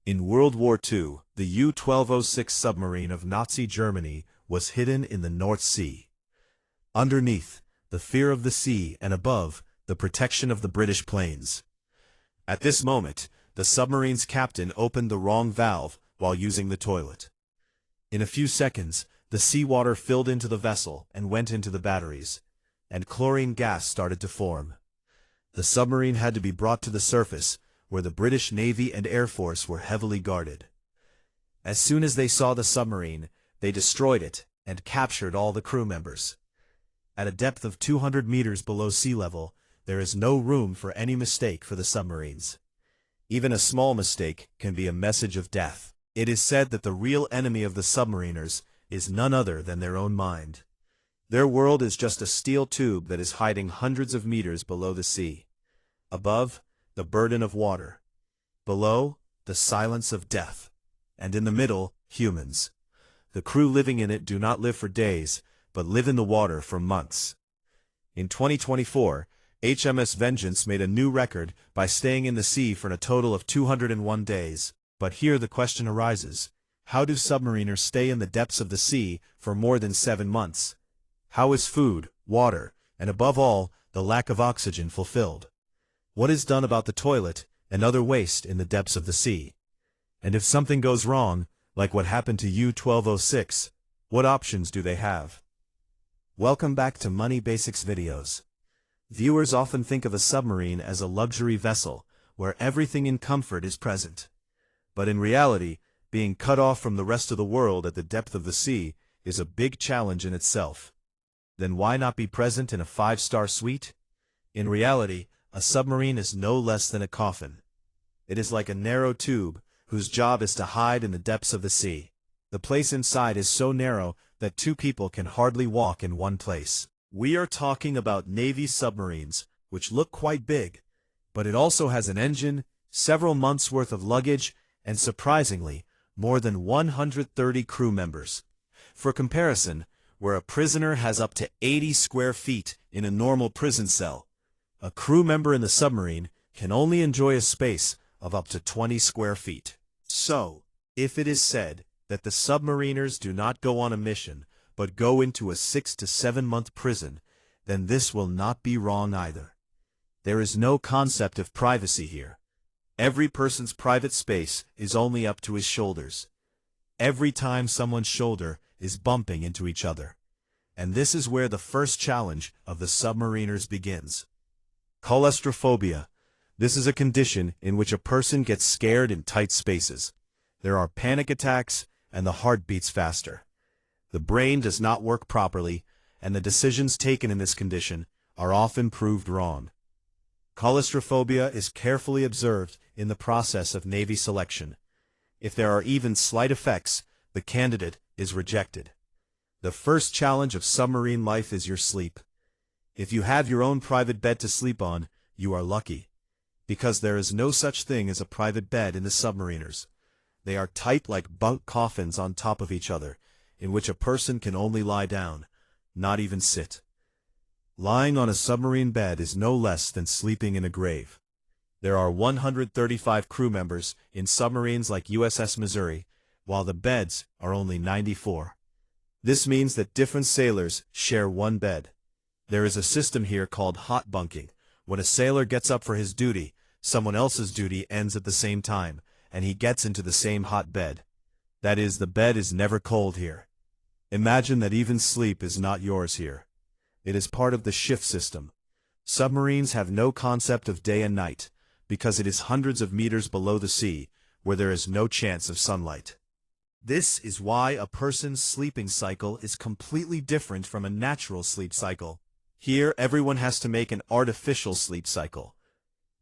In World War II, the U-1206 submarine of Nazi Germany was hidden in the North Sea. Underneath, the fear of the sea, and above, the protection of the British planes. At this moment, the submarine's captain opened the wrong valve while using the toilet. In a few seconds, the seawater filled into the vessel and went into the batteries, and chlorine gas started to form. The submarine had to be brought to the surface, where the British Navy and Air Force were heavily guarded. As soon as they saw the submarine, they destroyed it and captured all the crew members. At a depth of 200 meters below sea level, there is no room for any mistake for the submarines. Even a small mistake can be a message of death. It is said that the real enemy of the submariners is none other than their own mind. Their world is just a steel tube that is hiding hundreds of meters below the sea. Above, the burden of water. Below, the silence of death. And in the middle, humans. The crew living in it do not live for days, but live in the water for months. In 2024, HMS Vengeance made a new record by staying in the sea for a total of 201 days. But here the question arises, how do submariners stay in the depths of the sea for more than 7 months? How is food, water, and above all, the lack of oxygen fulfilled? What is done about the toilet and other waste in the depths of the sea? And if something goes wrong, like what happened to U-1206, what options do they have? Welcome back to Money Basics videos. Viewers often think of a submarine as a luxury vessel, where everything in comfort is present. But in reality, being cut off from the rest of the world at the depth of the sea is a big challenge in itself. Then why not be present in a 5-star suite? In reality, a submarine is no less than a coffin. It is like a narrow tube, whose job is to hide in the depths of the sea. The place inside is so narrow that 2 people can hardly walk in one place. We are talking about Navy submarines, which look quite big, but it also has an engine, several months' worth of luggage, and surprisingly, more than 130 crew members. For comparison, where a prisoner has up to 80 square feet in a normal prison cell, a crew member in the submarine can only enjoy a space of up to 20 square feet. So, if it is said that the submariners do not go on a mission, but go into a 6 to 7 month prison, then this will not be wrong either. There is no concept of privacy here. Every person's private space is only up to his shoulders. Every time someone's shoulder is bumping into each other. And this is where the first challenge of the submariners begins. Claustrophobia. This is a condition in which a person gets scared in tight spaces. There are panic attacks, and the heart beats faster. The brain does not work properly, and the decisions taken in this condition are often proved wrong. Claustrophobia is carefully observed in the process of Navy selection. If there are even slight effects, the candidate is rejected. The first challenge of submarine life is your sleep. If you have your own private bed to sleep on, you are lucky. Because there is no such thing as a private bed in the submariners. They are tight like bunk coffins on top of each other, in which a person can only lie down, not even sit. Lying on a submarine bed is no less than sleeping in a grave. There are 135 crew members in submarines like USS Missouri, while the beds are only 94. This means that different sailors share one bed. There is a system here called hot bunking. When a sailor gets up for his duty, someone else's duty ends at the same time, and he gets into the same hot bed. That is, the bed is never cold here. Imagine that even sleep is not yours here. It is part of the shift system. Submarines have no concept of day and night, because it is hundreds of meters below the sea, where there is no chance of sunlight. This is why a person's sleeping cycle is completely different from a natural sleep cycle. Here, everyone has to make an artificial sleep cycle.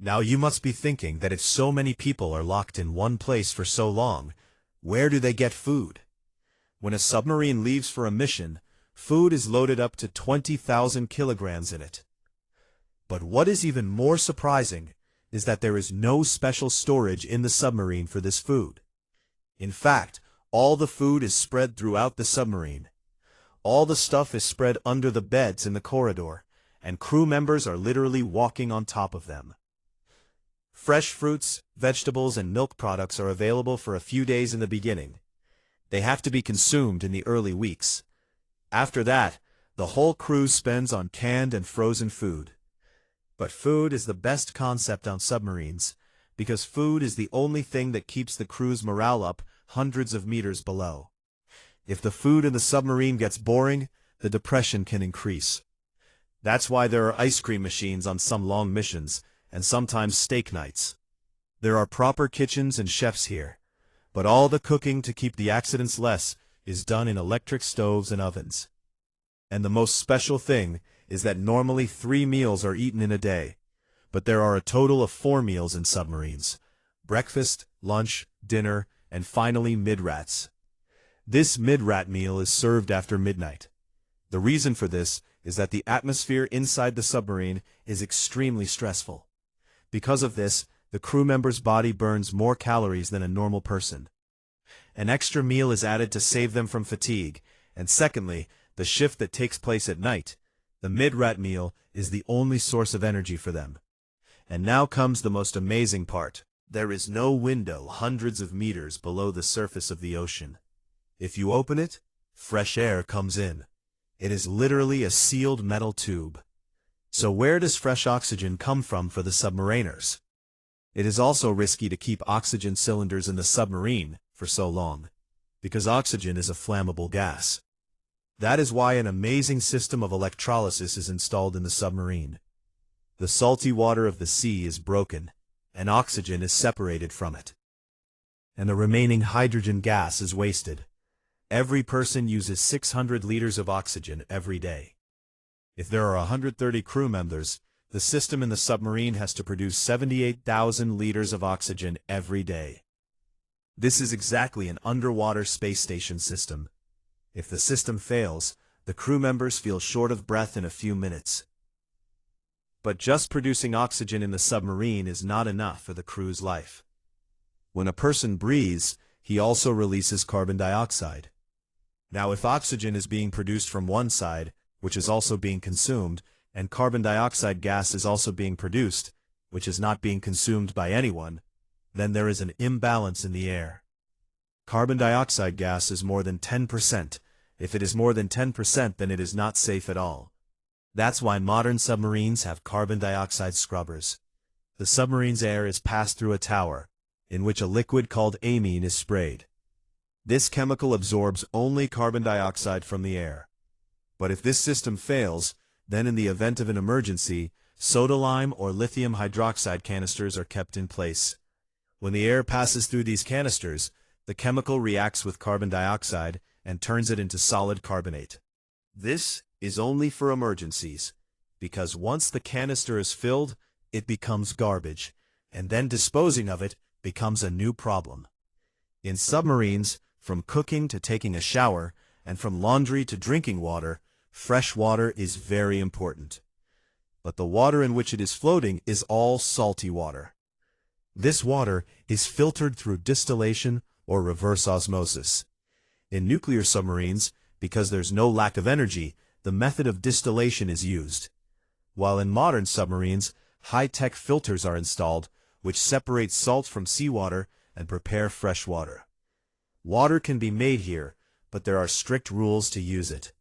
Now you must be thinking that if so many people are locked in one place for so long, where do they get food? When a submarine leaves for a mission, food is loaded up to 20,000 kilograms in it. But what is even more surprising is that there is no special storage in the submarine for this food. In fact, all the food is spread throughout the submarine. All the stuff is spread under the beds in the corridor, and crew members are literally walking on top of them. Fresh fruits, vegetables, and milk products are available for a few days in the beginning. They have to be consumed in the early weeks. After that, the whole cruise spends on canned and frozen food. But food is the best concept on submarines, because food is the only thing that keeps the crew's morale up hundreds of meters below. If the food in the submarine gets boring, the depression can increase. That's why there are ice cream machines on some long missions, and sometimes steak nights. There are proper kitchens and chefs here, but all the cooking to keep the accidents less is done in electric stoves and ovens. And the most special thing is that normally 3 meals are eaten in a day, but there are a total of 4 meals in submarines: breakfast, lunch, dinner, and finally mid-rats. This mid-rat meal is served after midnight. The reason for this is that the atmosphere inside the submarine is extremely stressful. Because of this, the crew member's body burns more calories than a normal person. An extra meal is added to save them from fatigue, and secondly, the shift that takes place at night, the mid-rat meal, is the only source of energy for them. And now comes the most amazing part. There is no window hundreds of meters below the surface of the ocean. If you open it, fresh air comes in. It is literally a sealed metal tube. So where does fresh oxygen come from for the submariners? It is also risky to keep oxygen cylinders in the submarine for so long, because oxygen is a flammable gas. That is why an amazing system of electrolysis is installed in the submarine. The salty water of the sea is broken, and oxygen is separated from it. And the remaining hydrogen gas is wasted. Every person uses 600 liters of oxygen every day. If there are 130 crew members, the system in the submarine has to produce 78,000 liters of oxygen every day. This is exactly an underwater space station system. If the system fails, the crew members feel short of breath in a few minutes. But just producing oxygen in the submarine is not enough for the crew's life. When a person breathes, he also releases carbon dioxide. Now, if oxygen is being produced from one side, which is also being consumed, and carbon dioxide gas is also being produced, which is not being consumed by anyone, then there is an imbalance in the air. Carbon dioxide gas is more than 10%. If it is more than 10%, then it is not safe at all. That's why modern submarines have carbon dioxide scrubbers. The submarine's air is passed through a tower, in which a liquid called amine is sprayed. This chemical absorbs only carbon dioxide from the air. But if this system fails, then in the event of an emergency, soda lime or lithium hydroxide canisters are kept in place. When the air passes through these canisters, the chemical reacts with carbon dioxide and turns it into solid carbonate. This is only for emergencies, because once the canister is filled, it becomes garbage, and then disposing of it becomes a new problem. In submarines, from cooking to taking a shower, and from laundry to drinking water, fresh water is very important. But the water in which it is floating is all salty water. This water is filtered through distillation or reverse osmosis. In nuclear submarines, because there's no lack of energy, the method of distillation is used. While in modern submarines, high-tech filters are installed, which separate salt from seawater and prepare fresh water. Water can be made here, but there are strict rules to use it.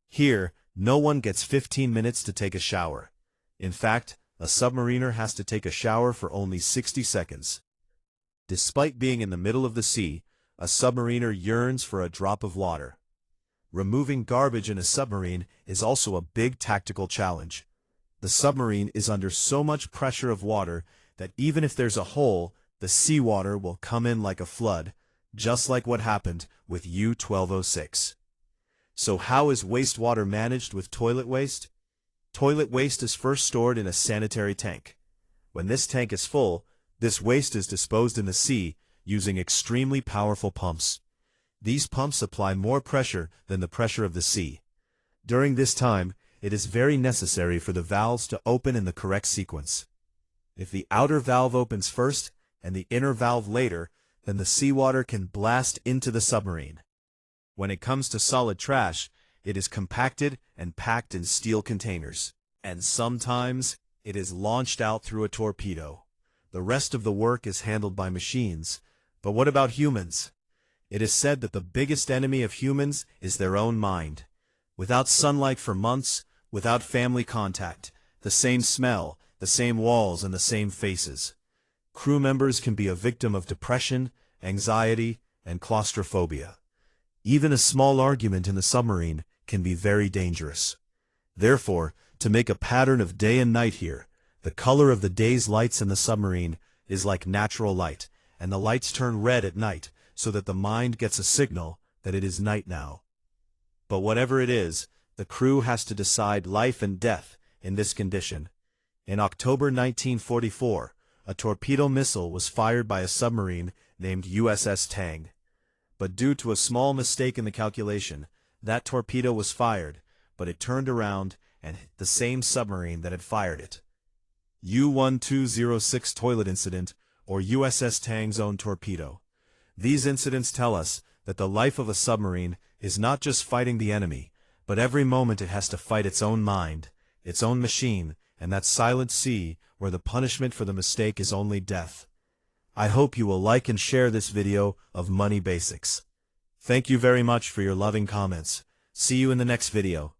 Here, no one gets 15 minutes to take a shower. In fact, a submariner has to take a shower for only 60 seconds. Despite being in the middle of the sea, a submariner yearns for a drop of water. Removing garbage in a submarine is also a big tactical challenge. The submarine is under so much pressure of water that even if there's a hole, the seawater will come in like a flood, just like what happened with U-1206. So how is wastewater managed with toilet waste? Toilet waste is first stored in a sanitary tank. When this tank is full, this waste is disposed in the sea using extremely powerful pumps. These pumps apply more pressure than the pressure of the sea. During this time, it is very necessary for the valves to open in the correct sequence. If the outer valve opens first and the inner valve later, then the seawater can blast into the submarine. When it comes to solid trash, it is compacted and packed in steel containers, and sometimes it is launched out through a torpedo. The rest of the work is handled by machines. But what about humans? It is said that the biggest enemy of humans is their own mind. Without sunlight for months, without family contact, the same smell, the same walls, and the same faces. Crew members can be a victim of depression, anxiety, and claustrophobia. Even a small argument in the submarine can be very dangerous. Therefore, to make a pattern of day and night here, the color of the day's lights in the submarine is like natural light, and the lights turn red at night so that the mind gets a signal that it is night now. But whatever it is, the crew has to decide life and death in this condition. In October 1944, a torpedo missile was fired by a submarine named USS Tang. But due to a small mistake in the calculation, that torpedo was fired, but it turned around and hit the same submarine that had fired it. U-1206 toilet incident, or USS Tang's own torpedo. These incidents tell us that the life of a submarine is not just fighting the enemy, but every moment it has to fight its own mind, its own machine, and that silent sea where the punishment for the mistake is only death. I hope you will like and share this video of Money Basics. Thank you very much for your loving comments. See you in the next video.